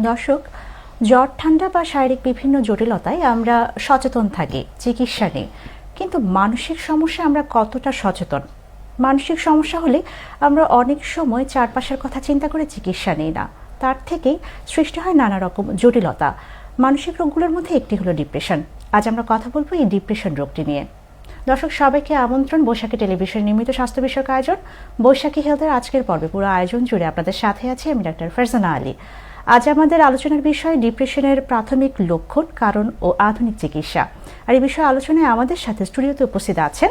দর্শক, জ্বর ঠান্ডা বা শারীরিক বিভিন্ন জটিলতায় আমরা সচেতন থাকি চিকিৎসা নিয়ে, কিন্তু মানসিক সমস্যা আমরা কতটা সচেতন? মানসিক সমস্যা হলে আমরা অনেক সময় চারপাশের কথা চিন্তা করে চিকিৎসা নিই না, তার থেকেই সৃষ্টি হয় নানা রকম জটিলতা। মানসিক রোগগুলোর মধ্যে একটি হলো ডিপ্রেশন। আজ আমরা কথা বলবো এই ডিপ্রেশন রোগটি নিয়ে। দর্শক সবাইকে আমন্ত্রণ বৈশাখী টেলিভিশন নির্মিত স্বাস্থ্য বিষয়ক আয়োজন বৈশাখী হেলথের আজকের পর্বে। পুরো আয়োজন জুড়ে আপনাদের সাথে আছি আমি ডাক্তার ফারজানা আলী। আজ আমাদের আলোচনার বিষয় ডিপ্রেশনের প্রাথমিক লক্ষণ, কারণ ও আধুনিক চিকিৎসা। আর এই বিষয়ে আলোচনায় আমাদের সাথে স্টুডিওতে উপস্থিত আছেন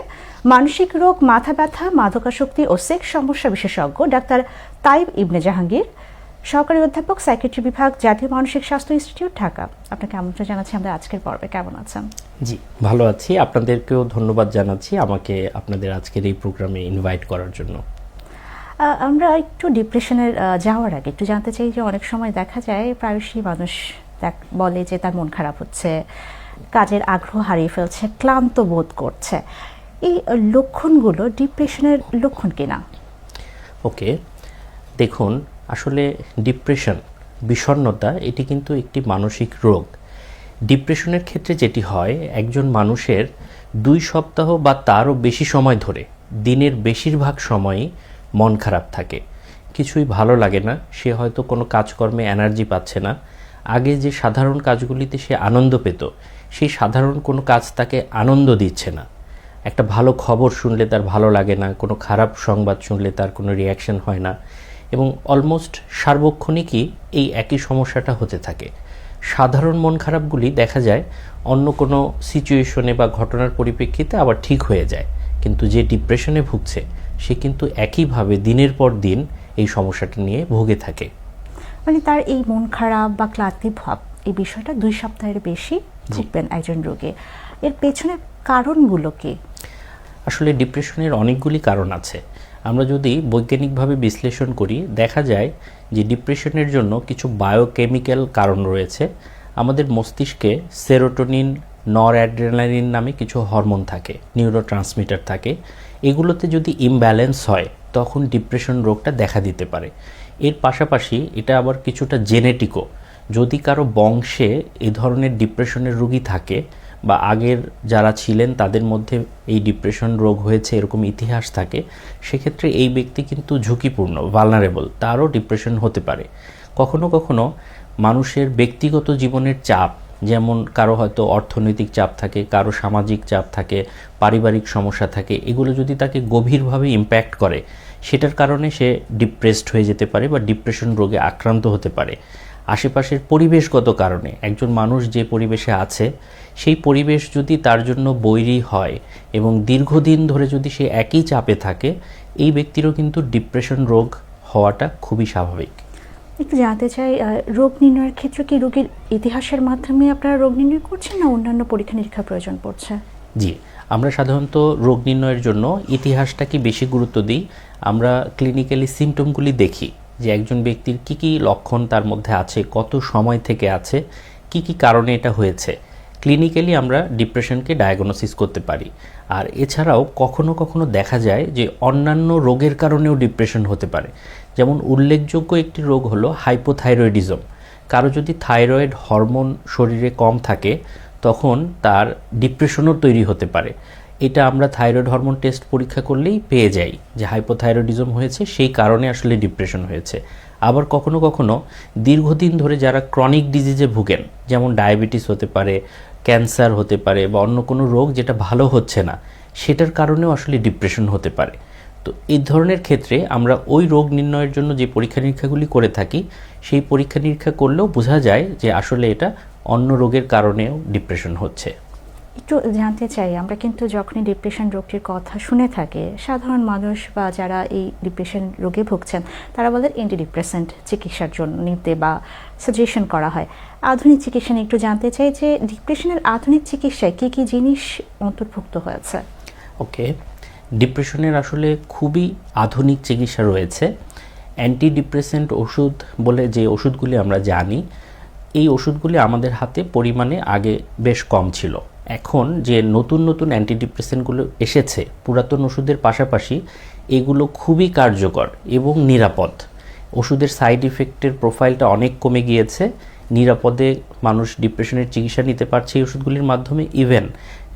মানসিক রোগ, মাথা ব্যথা, মাদকাসক্তি ও সেক্স সমস্যা বিশেষজ্ঞ ডাক্তার তাইব ইবনে জাহাঙ্গীর, সহকারী অধ্যাপক, সাইকিয়াট্রি বিভাগ, জাতীয় মানসিক স্বাস্থ্য ইনস্টিটিউট, ঢাকা। আপনাকে আমন্ত্রণ জানাচ্ছি আমাদের আজকের পর্বে। কেমন আছেন? জি, ভালো আছি। আপনাদেরকেও ধন্যবাদ জানাচ্ছি আমাকে আপনাদের আজকের এই প্রোগ্রামে ইনভাইট করার জন্য। আমরা একটু ডিপ্রেশনের যাওয়ার আগে একটু জানতে চাই যে অনেক সময় দেখা যায় প্রায়শই মানুষ বলে যে তার মন খারাপ হচ্ছে, কাজের আগ্রহ হারিয়ে ফেলছে, ক্লান্ত বোধ করছে। এই লক্ষণগুলো ডিপ্রেশনের লক্ষণ কিনা? ওকে, দেখুন, আসলে ডিপ্রেশন, বিষণ্ণতা, এটি কিন্তু একটি মানসিক রোগ। ডিপ্রেশনের ক্ষেত্রে যেটি হয়, একজন মানুষের 2 সপ্তাহ বা তারও বেশি সময় ধরে দিনের বেশিরভাগ সময়ই মন খারাপ থাকে, কিছুই ভালো লাগে না, সে হয়তো কোনো কাজকর্মে এনার্জি পাচ্ছে না। আগে যে সাধারণ কাজগুলিতে সে আনন্দ পেত, সেই সাধারণ কোনো কাজ তাকে আনন্দ দিচ্ছে না। একটা ভালো খবর শুনলে তার ভালো লাগে না, কোনো খারাপ সংবাদ শুনলে তার কোনো রিয়াকশন হয় না, এবং অলমোস্ট সার্বক্ষণিকই এই একই সমস্যাটা হতে থাকে। সাধারণ মন খারাপগুলি দেখা যায় অন্য কোনো সিচুয়েশনে বা ঘটনার পরিপ্রেক্ষিতে আবার ঠিক হয়ে যায়, কিন্তু যে ডিপ্রেশনে ভুগছে সে কিন্তু একইভাবে দিনের পর দিন এই সমস্যাটা নিয়ে ভুগে থাকে। মানে তার এই মন খারাপ বা ক্লান্তি ভাব, এই বিষয়টা 2 সপ্তাহের বেশি ভুগবেন একজন রোগী। এর পেছনে কারণগুলো কি? আসলে ডিপ্রেশনের অনেকগুলি কারণ আছে। আমরা যদি বৈজ্ঞানিকভাবে বিশ্লেষণ করি, দেখা যায় যে ডিপ্রেশনের জন্য কিছু বায়োকেমিক্যাল কারণ রয়েছে। আমাদের মস্তিষ্কে সেরোটোনিন, নরঅ্যাড্রেনালিন নামে কিছু হরমোন থাকে, নিউরোট্রান্সমিটার থাকে। এগুলোতে যদি ইমব্যালেন্স হয় তখন ডিপ্রেশন রোগটা দেখা দিতে পারে। এর পাশাপাশি এটা আবার কিছুটা জেনেটিকও। যদি কারো বংশে এই ধরনের ডিপ্রেশনের রোগী থাকে বা আগের যারা ছিলেন তাদের মধ্যে এই ডিপ্রেশন রোগ হয়েছে এরকম ইতিহাস থাকে, সেক্ষেত্রে এই ব্যক্তি কিন্তু ঝুঁকিপূর্ণ, ভালনারেবল, তারও ডিপ্রেশন হতে পারে। কখনো কখনো মানুষের ব্যক্তিগত জীবনের চাপ, যেমন কারো হয়তো অর্থনৈতিক চাপ থাকে, কারো সামাজিক চাপ থাকে, পারিবারিক সমস্যা থাকে, এগুলো যদি তাকে গভীরভাবে ইম্প্যাক্ট করে, সেটার কারণে সে ডিপ্রেসড হয়ে যেতে পারে বা ডিপ্রেশন রোগে আক্রান্ত হতে পারে। আশেপাশের পরিবেশগত কারণে একজন মানুষ যে পরিবেশে আছে সেই পরিবেশ যদি তার জন্য বৈরী হয় এবং দীর্ঘদিন ধরে যদি সে একই চাপে থাকে, এই ব্যক্তিরও কিন্তু ডিপ্রেশন রোগ হওয়াটা খুবই স্বাভাবিক। একটু জানতে চাই, রোগ নির্ণয়ের ক্ষেত্রে কি রোগীর ইতিহাসের মাধ্যমে আপনারা রোগ নির্ণয় করছেন না অন্যান্য পরীক্ষা নিরীক্ষা প্রয়োজন পড়ছে? জি, আমরা সাধারণত রোগ নির্ণয়ের জন্য ইতিহাসটাকে বেশি গুরুত্ব দিই। আমরা ক্লিনিক্যালি সিমটমগুলি দেখি যে একজন ব্যক্তির কি কি লক্ষণ তার মধ্যে আছে, কত সময় থেকে আছে, কি কি কারণে এটা হয়েছে। ক্লিনিক্যালি আমরা ডিপ্রেশনকে ডায়াগনোসিস করতে পারি। আর এছাড়াও কখনো কখনো দেখা যায় যে অন্যান্য রোগের কারণেও ডিপ্রেশন হতে পারে। যেমন উল্লেখযোগ্য একটি রোগ হলো হাইপোথাইরয়েডিজম। কারো যদি থাইরয়েড হরমোন শরীরে কম থাকে তখন তার ডিপ্রেশনও তৈরি হতে পারে। এটা আমরা থাইরয়েড হরমোন টেস্ট পরীক্ষা করলেই পেয়ে যাই যে হাইপোথাইরয়েডিজম হয়েছে, সেই কারণে আসলে ডিপ্রেশন হয়েছে। আবার কখনো কখনো দীর্ঘদিন ধরে যারা ক্রনিক ডিজিজে ভুগেন, যেমন ডায়াবেটিস হতে পারে, ক্যান্সার হতে পারে, বা অন্য কোনো রোগ যেটা ভালো হচ্ছে না, সেটার কারণেও আসলে ডিপ্রেশন হতে পারে। তো এই ধরনের ক্ষেত্রে আমরা ওই রোগ নির্ণয়ের জন্য যে পরীক্ষা নিরীক্ষাগুলি করে থাকি, সেই পরীক্ষা নিরীক্ষা করলেও বোঝা যায় যে আসলে এটা অন্য রোগের কারণেও ডিপ্রেশন হচ্ছে। একটু জানতে চাই, আমরা কিন্তু যখনই ডিপ্রেশন রোগটির কথা শুনে থাকি, সাধারণ মানুষ বা যারা এই ডিপ্রেশন রোগে ভুগছেন তারা বলে অ্যান্টিডিপ্রেসেন্ট চিকিৎসার জন্য নিতে বা সাজেশন করা হয়। আধুনিক চিকিৎসা নিয়ে একটু জানতে চাই যে ডিপ্রেশনের আধুনিক চিকিৎসায় কী কী জিনিস অন্তর্ভুক্ত হয়েছে? ওকে, ডিপ্রেশনের আসলে খুবই আধুনিক চিকিৎসা রয়েছে। অ্যান্টিডিপ্রেসেন্ট ওষুধ বলে যে ওষুধগুলি আমরা জানি, এই ওষুধগুলি আমাদের হাতে পরিমাণে আগে বেশ কম ছিল। এখন যে নতুন নতুন অ্যান্টিডিপ্রেসেন্টগুলো এসেছে, পুরাতন ওষুধের পাশাপাশি এগুলো খুবই কার্যকর এবং নিরাপদ। ওষুধের সাইড ইফেক্টের প্রোফাইলটা অনেক কমে গিয়েছে, নিরাপদে মানুষ ডিপ্রেশনের চিকিৎসা নিতে পারছে এই ওষুধগুলির মাধ্যমে। ইভেন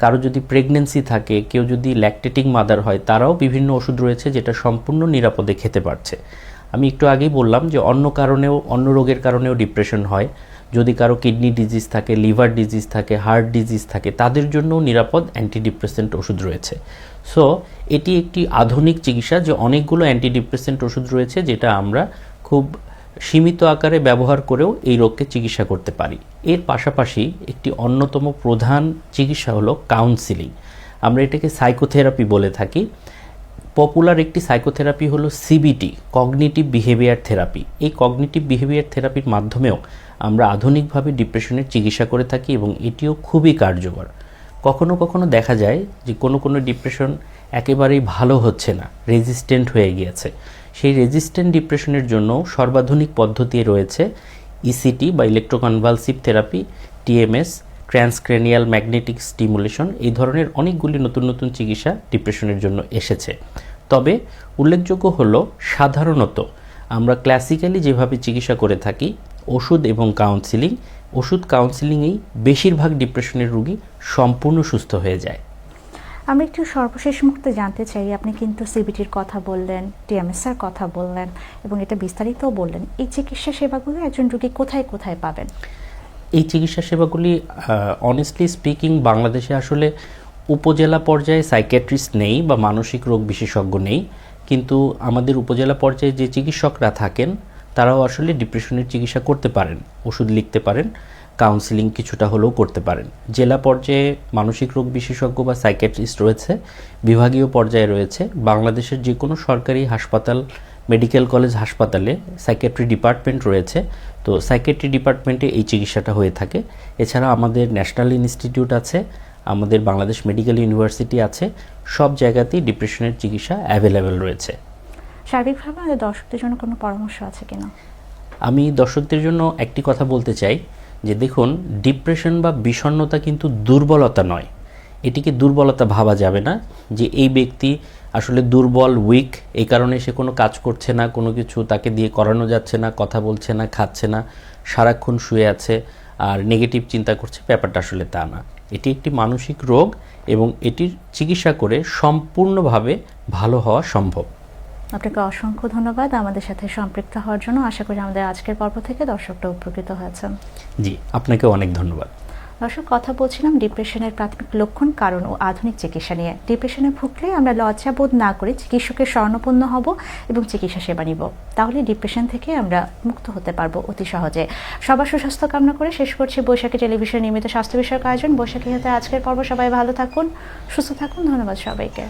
কারো যদি প্রেগনেন্সি থাকে, কেউ যদি ল্যাকটেটিং মাদার হয়, তারাও বিভিন্ন ওষুধ রয়েছে যেটা সম্পূর্ণ নিরাপদে খেতে পারছে। আমি একটু আগেই বললাম যে অন্য রোগের কারণেও ডিপ্রেশন হয়। যদি কারো কিডনি ডিজিজ থাকে, লিভার ডিজিজ থাকে, হার্ট ডিজিজ থাকে, তাদের জন্যও নিরাপদ অ্যান্টিডিপ্রেসেন্ট ওষুধ রয়েছে। সো এটি একটি আধুনিক চিকিৎসা যে অনেকগুলো অ্যান্টিডিপ্রেসেন্ট ওষুধ রয়েছে যেটা আমরা খুব সীমিত আকারে ব্যবহার করেও এই রোগকে চিকিৎসা করতে পারি। এর পাশাপাশি একটি অন্যতম প্রধান চিকিৎসা হলো কাউন্সিলিং। আমরা এটাকে সাইকোথেরাপি বলে থাকি। পপুলার একটি সাইকোথেরাপি হলো সিবিটি, কগনিটিভ বিহেভিয়ার থেরাপি। এই কগনিটিভ বিহেভিয়ার থেরাপির মাধ্যমেও আমরা আধুনিকভাবে ডিপ্রেশনের চিকিৎসা করে থাকি এবং এটিও খুবই কার্যকর। কখনো কখনো দেখা যায় যে কোনো ডিপ্রেশন একেবারেই ভালো হচ্ছে না, রেজিস্ট্যান্ট হয়ে গিয়েছে। সেই রেজিস্ট্যান্ট ডিপ্রেশনের জন্য সর্বাধুনিক পদ্ধতি রয়েছে ইসিটি বা ইলেকট্রোকনভালসিভ থেরাপি, টিএমএস, ট্রান্সক্রেনিয়াল ম্যাগনেটিক স্টিমুলেশন। এই ধরনের অনেকগুলি নতুন নতুন চিকিৎসা ডিপ্রেশনের জন্য এসেছে। তবে উল্লেখযোগ্য হলো সাধারণত আমরা ক্লাসিক্যালি যেভাবে চিকিৎসা করে থাকি, ওষুধ এবং কাউন্সিলিং, ওষুধ কাউন্সিলিংয়েই বেশিরভাগ ডিপ্রেশনের রোগী সম্পূর্ণ সুস্থ হয়ে যায়। আমরা একটু সর্বশেষ মুহূর্তে জানতে চাই, আপনি কিন্তু সিবিটির কথা বললেন, টিএমএসের কথা বললেন এবং এটা বিস্তারিতও বললেন। এই চিকিৎসা সেবাগুলো একজন রোগী কোথায় কোথায় পাবেন? এই চিকিৎসা সেবাগুলি অনেস্টলি স্পিকিং বাংলাদেশে আসলে উপজেলা পর্যায়ে সাইকিয়াট্রিস্ট নেই বা মানসিক রোগ বিশেষজ্ঞ নেই, কিন্তু আমাদের উপজেলা পর্যায়ে যে চিকিৎসকরা থাকেন তারাও আসলে ডিপ্রেশনের চিকিৎসা করতে পারেন, ওষুধ লিখতে পারেন, কাউন্সিলিং কিছুটা হলেও করতে পারেন। জেলা পর্যায়ে মানসিক রোগ বিশেষজ্ঞ বা সাইকিয়াট্রিস্ট রয়েছে, বিভাগীয় পর্যায়ে রয়েছে। বাংলাদেশের যে কোনো সরকারি হাসপাতাল, মেডিকেল কলেজ হাসপাতালে সাইকিয়াট্রি ডিপার্টমেন্ট রয়েছে, তো সাইকিয়াট্রি ডিপার্টমেন্টে এই চিকিৎসাটা হয়ে থাকে। এছাড়া আমাদের ন্যাশনাল ইনস্টিটিউট আছে, আমাদের বাংলাদেশ মেডিকেল ইউনিভার্সিটি আছে, সব জায়গাতেই ডিপ্রেশনের চিকিৎসা অ্যাভেলেবেল রয়েছে। সার্বিকভাবে আমাদের দর্শকদের জন্য কোনো পরামর্শ আছে কিনা? আমি দর্শকদের জন্য একটি কথা বলতে চাই যে দেখুন, ডিপ্রেশন বা বিষণ্ণতা কিন্তু দুর্বলতা নয়। এটিকে দুর্বলতা ভাবা যাবে না যে এই ব্যক্তি আসলে দুর্বল, উইক, এই কারণে সে কোনো কাজ করছে না, কোনো কিছু তাকে দিয়ে করানো যাচ্ছে না, কথা বলছে না, খাচ্ছে না, সারাক্ষণ শুয়ে আছে আর নেগেটিভ চিন্তা করছে। ব্যাপারটা আসলে তা না। এটি একটি মানসিক রোগ এবং এটির চিকিৎসা করে সম্পূর্ণভাবে ভালো হওয়া সম্ভব। আপনাকে অসংখ্য ধন্যবাদ আমাদের সাথে সম্পৃক্ত হওয়ার জন্য। আশা করি আমাদের আজকের পর্ব থেকে দর্শকরা উপকৃত হয়েছেন। জি, আপনাকেও অনেক ধন্যবাদ। দর্শক, কথা বলছিলাম ডিপ্রেশনের প্রাথমিক লক্ষণ, কারণ ও আধুনিক চিকিৎসা নিয়ে। ডিপ্রেশনে ভুগলে আমরা লজ্জাবোধ না করে চিকিৎসকের শরণাপন্ন হব এবং চিকিৎসা সেবা নিব, তাহলে ডিপ্রেশন থেকে আমরা মুক্ত হতে পারবো অতি সহজে। সবার সুস্বাস্থ্য কামনা করে শেষ করছি বৈশাখী টেলিভিশন নিয়মিত স্বাস্থ্য বিষয়ক আয়োজন বৈশাখী হতে আজকের পর্ব। সবাই ভালো থাকুন, সুস্থ থাকুন। ধন্যবাদ সবাইকে।